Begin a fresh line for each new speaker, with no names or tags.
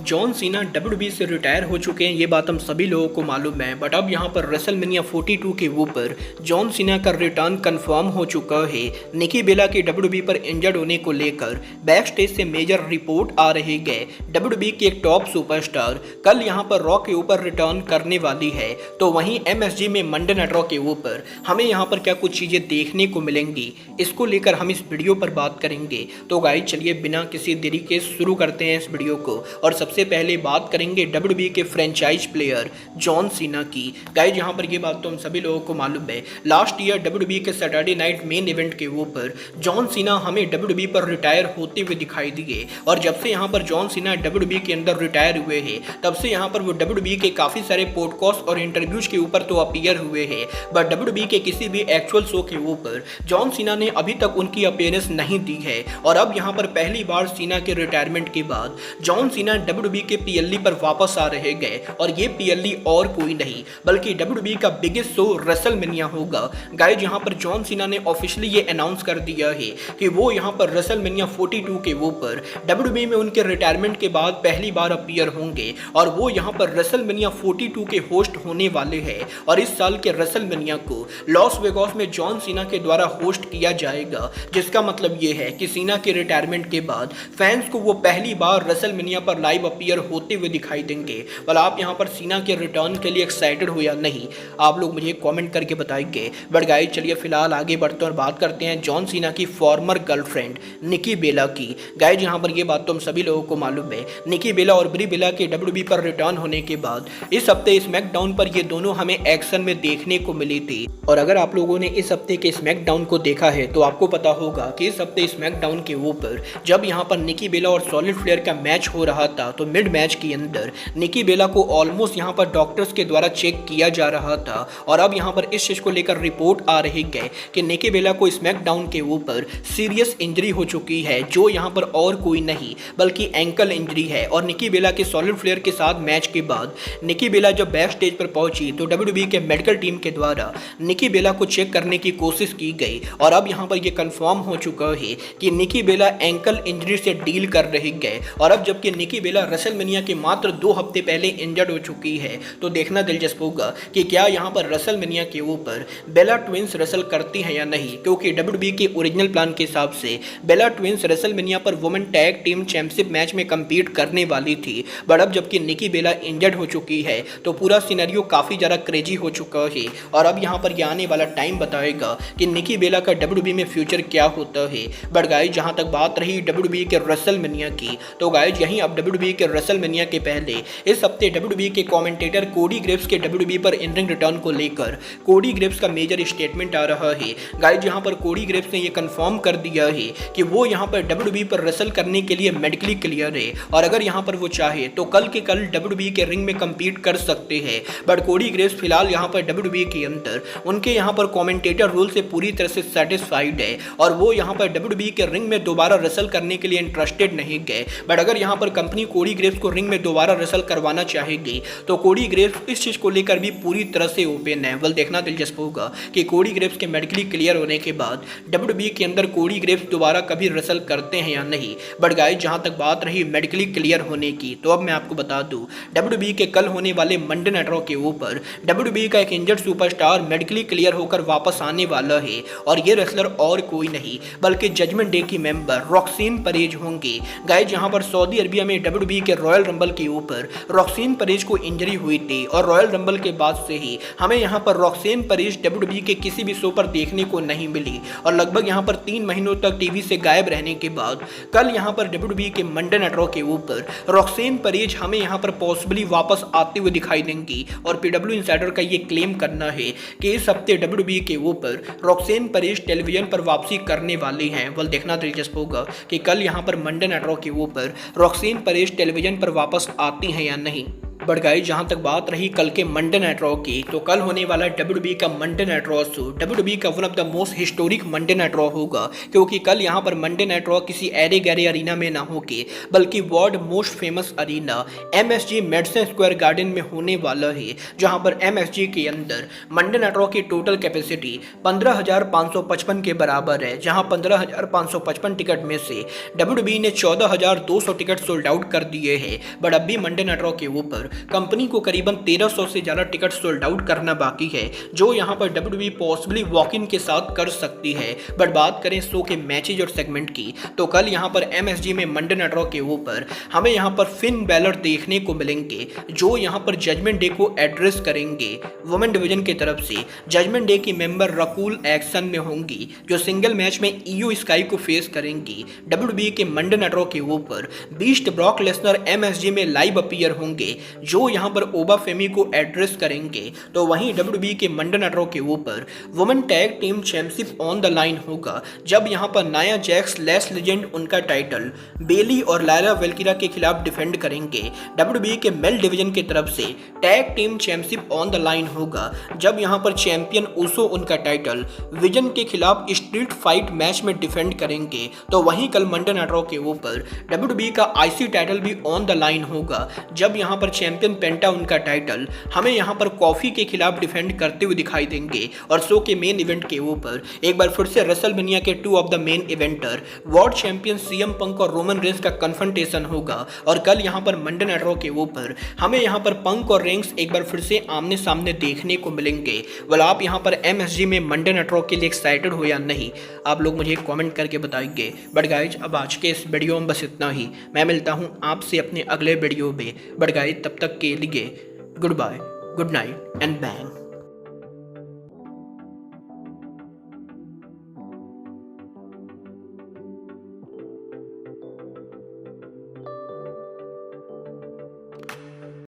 John Cena WWE से retire हो चुके हैं, ये बात हम सभी लोगों को मालूम है। बट अब यहाँ पर रेसलमेनिया 42 के ऊपर जॉन सीना का रिटर्न कंफर्म हो चुका है। निकी बेला के डब्ल्यूडब्ल्यूई पर इंजर्ड होने को लेकर बैक स्टेज से मेजर रिपोर्ट आ रही है। डब्ल्यूडब्ल्यूई की एक टॉप सुपरस्टार कल यहाँ पर रॉ के ऊपर रिटर्न करने वाली है, तो वहीं एमएसजी में मंडे नाइट रॉ के ऊपर हमें यहाँ पर क्या कुछ चीज़ें देखने को मिलेंगी, इसको लेकर हम इस वीडियो पर बात करेंगे। तो गाइस चलिए बिना किसी देरी के शुरू करते हैं इस वीडियो को। और सबसे पहले बात करेंगे डब्ल्यूडब्ल्यूई के फ्रेंचाइज प्लेयर जॉन सीना की। गाइस यहाँ पर ये बात तो हम सभी लोगों को मालूम है, लास्ट ईयर डब्ल्यूडब्ल्यूई के सैटरडे नाइट मेन इवेंट के ऊपर जॉन सीना हमें डब्ल्यूडब्ल्यूई पर रिटायर होते हुए दिखाई दिए। और जब से यहाँ पर जॉन सीना डब्ल्यूडब्ल्यूई के अंदर रिटायर हुए हैं, तब से यहाँ पर वो डब्ल्यूडब्ल्यूई के काफ़ी सारे पॉडकास्ट और इंटरव्यूज के ऊपर तो अपीयर हुए हैं, बट डब्ल्यूडब्ल्यूई के किसी भी एक्चुअल शो के ऊपर जॉन सीना ने अभी तक उनकी अपीयरेंस नहीं दी है। और अब यहाँ पर पहली बार सीना के रिटायरमेंट के बाद जॉन सीना डब्ल्यूडब्ल्यूई के पीएलई पर वापस आ रहे गए। और ये पीएलई और कोई नहीं बल्कि डब्ल्यूडब्ल्यूई का बिगेस्ट शो रेसलमेनिया होगा। गाइस यहाँ पर जॉन सीना ने ऑफिशियली ये अनाउंस कर दिया है कि वो यहाँ पर रेसलमेनिया 42 के ऊपर डब्ल्यूडब्ल्यूई में उनके रिटायरमेंट के बाद पहली बार अपीयर होंगे। और वो यहाँ पर रेसलमेनिया 42 के होस्ट होने वाले हैं। और इस साल के रेसलमेनिया को लॉस वेगास में जॉन सीना के द्वारा होस्ट किया जाएगा, जिसका मतलब ये है कि सीना के रिटायरमेंट के बाद फैंस को वो पहली बार रेसलमेनिया पर लाइव अपीयर होते हुए दिखाई देंगे। और आप यहाँ पर सीना के रिटर्न के लिए एक्साइटेड हो या नहीं, आप लोग मुझे कमेंट करके बताएंगे। बट गाइस चलिए फिलहाल आगे बढ़ते हैं और बात करते हैं जॉन सीना की फॉर्मर गर्लफ्रेंड निकी बेला की। गाइस यहाँ पर ये बात तो हम सभी लोगों को मालूम है, निकी बेला और ब्री बेला के डब्ल्यूडब्ल्यूई पर रिटर्न होने के बाद इस हफ्ते स्मैकडाउन पर ये दोनों हमें एक्शन में देखने को मिली थी। और अगर आप लोगों ने इस हफ्ते के स्मैकडाउन को देखा है तो आपको पता होगा कि इस हफ्ते स्मैकडाउन के ऊपर जब यहाँ पर निकी बेला और सॉलिड फ्लेयर का मैच हो रहा था, तो मिड मैच के अंदर निकी बेला को ऑलमोस्ट यहाँ पर डॉक्टर्स के द्वारा चेक किया जा रहा था। और अब यहाँ पर इस चीज को लेकर रिपोर्ट आ रही है कि निकी बेला को स्मैकडाउन के ऊपर सीरियस इंजरी हो चुकी है, जो यहाँ पर और कोई नहीं बल्कि एंकल इंजरी है। और निकी बेला के सॉलिड फ्लेयर के साथ मैच के बाद निकी बेला जब बैक स्टेज पर पहुंची तो डब्ल्यूडब्ल्यूई के मेडिकल टीम के द्वारा निकी बेला को चेक करने की कोशिश की गई। और अब यहाँ पर यह कंफर्म हो चुका है कि निकी बेला एंकल इंजरी से डील कर रही है। और अब जबकि निकी बेला रेसलमेनिया के मात्र 2 हफ्ते पहले इंजर्ड हो चुकी है, तो देखना दिलचस्प होगा कि क्या यहाँ पर रेसलमेनिया के ऊपर बेला ट्विंस रेसल करती हैं या नहीं। क्योंकि डब्ल्यूडब्ल्यूई के ओरिजिनल प्लान के हिसाब से बेला ट्विंस रेसलमेनिया पर women tag team championship match में कम्पीट करने वाली थी। बट अब जबकि निकी बेला इंजर्ड हो चुकी है, तो पूरा सिनेरियो काफ़ी ज़्यादा क्रेजी हो चुका है। और अब यहाँ पर यह आने वाला टाइम बताएगा कि निकी बेला का डब्ल्यूडब्ल्यूई में फ्यूचर क्या होता है। बट गाइस जहाँ तक बात रही डब्ल्यूडब्ल्यूई के रेसलमेनिया की, तो गाइस यहीं अब डब्ल्यूडब्ल्यूई के रेसलमेनिया के पहले इस हफ्ते डब्ल्यूडब्ल्यूई के कमेंटेटर कोडी ग्रेव्स के डब्ल्यूडब्ल्यूई पर इन रिंग रिटर्न को लेकर कोडी ग्रेव्स का मेजर स्टेटमेंट आ रहा है। गाइस यहाँ पर कोडी ग्रेव्स ने यह कंफर्म कर दिया है कि वो यहाँ पर डब्ल्यूडब्ल्यूई पर रेसल करने के लिए मेडिकली क्लियर है। और अगर यहाँ पर वो चाहे तो कल के कल डब्ल्यूडब्ल्यूई के रिंग में कम्पीट कर सकते हैं। बट कोडी ग्रेव्स फिलहाल यहाँ पर डब्ल्यूडब्ल्यूई के अंदर उनके यहाँ पर कमेंटेटर रोल से पूरी तरह से सेटिस्फाइड है। और वो यहाँ पर डब्ल्यूडब्ल्यूई के रिंग में दोबारा रेसल करने के लिए इंटरेस्टेड नहीं गए। बट अगर यहाँ पर कंपनी कोडी ग्रेव्स को रिंग में दोबारा रेसल करवाना चाहेगी, तो कोडी ग्रेव्स इस चीज को लेकर भी पूरी तरह से ओपन है। देखना दिलचस्प होगा कि कोडी ग्रेव्स के मेडिकली क्लियर होने के बाद डब्ल्यूडब्ल्यूई के अंदर कोडी ग्रेव्स दोबारा कभी रेसल करते हैं या नहीं। बट गाइस जहां तक बात रही मेडिकली क्लियर होने की, तो अब मैं आपको बता दूं डब्ल्यूडब्ल्यूई के कल होने वाले मंडे नाइट रॉ के ऊपर डब्ल्यूडब्ल्यूई का एक इंजर्ड सुपरस्टार मेडिकली क्लियर होकर वापस आने वाला है। और ये रेसलर और कोई नहीं बल्कि जजमेंट डे की मेंबर रॉक्सीन परेज होंगे। गाइस जहां पर सऊदी अरबिया में डब्ल्यूडब्ल्यूई के रॉयल रंबल के ऊपर रॉक्सीन परेज को इंजरी हुई थी। और रॉयल रंबल के बाद से ही हमें यहाँ पर रॉक्सीन परेज डब्ल्यूडब्ल्यूई के किसी भी शो पर देखने को नहीं मिली। और लगभग यहाँ पर 3 महीनों तक टीवी से गायब रहने के बाद कल यहाँ पर डब्ल्यूडब्ल्यूई के मंडे नाइट रॉ के ऊपर रॉक्सीन परेज हमें यहाँ पर पॉसिबली वापस आते हुए दिखाई देंगी। और पीडब्ल्यू इंसाइडर का ये क्लेम करना है कि इस हफ्ते डब्ल्यूडब्ल्यूई के ऊपर रॉक्सीन परेज टेलीविजन पर वापसी करने वाली हैं। देखना दिलचस्प होगा कि कल यहाँ पर मंडे नाइट रॉ के ऊपर रॉक्सीन परेज टेलीविजन पर वापस आती हैं या नहीं। बट गाइस जहां तक बात रही कल के मंडे नाइट रॉ की, तो कल होने वाला WWE का Monday night Raw show WWE का one of the most historic Monday night Raw होगा, क्योंकि कल यहां पर मंडे नाइट रॉ किसी एरे गैरे अरीना में ना होके बल्कि world most famous arena MSG Madison Square Garden में होने वाला है, जहां पर MSG के अंदर मंडे नाइट रॉ की टोटल कैपेसिटी 15,555 के बराबर है, जहां 15,555 टिकट में से WWE ने 14,200 टिकट सोल्ड आउट कर दिए हैं। बट अब भी मंडे नाइट रॉ के ऊपर कंपनी को करीबन 1300 से ज़्यादा टिकट सोल्ड आउट करना बाकी है, जो यहां पर WWE पॉसिबली वॉक इन के साथ कर सकती है। बट बात करें शो के मैचेज और सेगमेंट की, तो कल यहां पर MSG में मंडे नाइट रॉ के ऊपर हमें यहां पर फिन बैलर देखने को मिलेंगे, जो यहां पर जजमेंट डे को एड्रेस करेंगे। वुमेन डिवीजन की तरफ से जजमेंट डे की मेंबर रकूल एक्शन में होंगी, जो सिंगल मैच में ईओ स्काई को फेस करेंगी। WWE के मंडे नाइट रॉ के ऊपर बीस्ट ब्रॉक लेसनर MSG में लाइव अपीयर होंगे, जो यहां पर ओबा फेमी को एड्रेस करेंगे। तो वहीं WWE के मंडे नाइट रॉ के ऊपर women tag team championship on the line होगा, जब यहां पर नाया जैक्स लेस लेजेंड उनका टाइटल बेली और लायरा वेल्किरा के खिलाफ डिफेंड करेंगे। WWE के मेल डिवीजन की तरफ से tag team championship on the line होगा, जब यहां पर चैंपियन उसो उनका टाइटल विजन के खिलाफ स्ट्रीट फाइट मैच में डिफेंड करेंगे। तो वहीं कल मंडे नाइट रॉ के ऊपर WWE का IC टाइटल भी ऑन द लाइन होगा, जब यहां पर चैंपियन पेंटा उनका टाइटल हमें यहां पर कॉफी के खिलाफ डिफेंड करते हुए दिखाई देंगे। और शो के मेन इवेंट के ऊपर एक बार फिर से रेसलमेनिया के 2 of the main Evander world champion CM पंक और रोमन रेंस का कन्फ्रंटेशन होगा। और कल यहां पर मंडे नाइट रॉ के ऊपर हमें यहां पर पंक और रेंस एक बार फिर से आमने सामने देखने को मिलेंगे। वेल आप यहां पर MSG में मंडे नाइट रॉ के लिए एक्साइटेड हो या नहीं, आप लोग मुझे कमेंट करके बताएंगे। बट गाइज अब आज के इस वीडियो में बस इतना ही। मैं मिलता हूं आपसे अपने अगले वीडियो में। बट गाइज तब तक के लिए good bye, good night and bang.